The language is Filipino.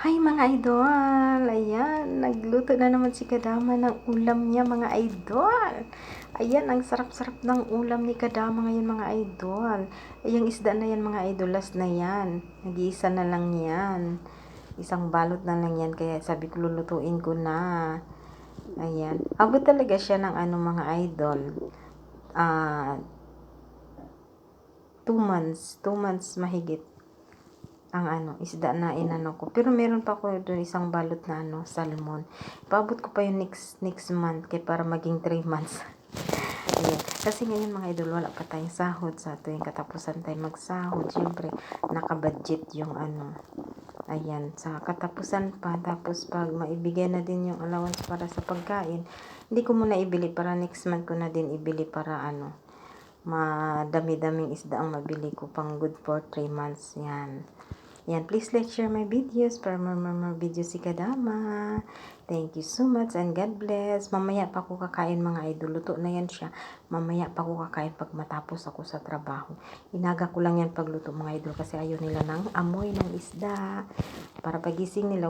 Hi mga idol! Ayan, nagluto na naman si Kadama ng ulam niya mga idol. Ayan, ang sarap-sarap ng ulam ni Kadama ngayon mga idol. Ayang isda na yan mga idol, last na yan. Nag-iisa na lang yan. Isang balot na lang yan, kaya sabi ko lulutuin ko na. Ayan, abot talaga siya ng mga idol. 2 months mahigit ang isda na inano ko. Pero meron pa ko doon isang balot na salmon. Paabot ko pa yung next month kaya para maging 3 months. Ayan. Kasi ngayon mga idol, wala pa tayong sahod. Sa tuwing katapusan tayo magsahod, syempre nakabudget yung ayan, sa katapusan pa. Tapos pag maibigay na din yung allowance para sa pagkain, hindi ko muna ibili para next month ko na din ibili para madami-daming isda ang mabili ko pang good for 3 months. Yan, please like, share my videos para more videos si Kadama. Thank you so much and God bless. Mamaya pa ako kakain mga idol. Luto na yan siya. Mamaya pa ako kakain pag matapos ako sa trabaho. Inaga ko lang yan pagluto mga idol kasi ayaw nila ng amoy ng isda. Para pagising nila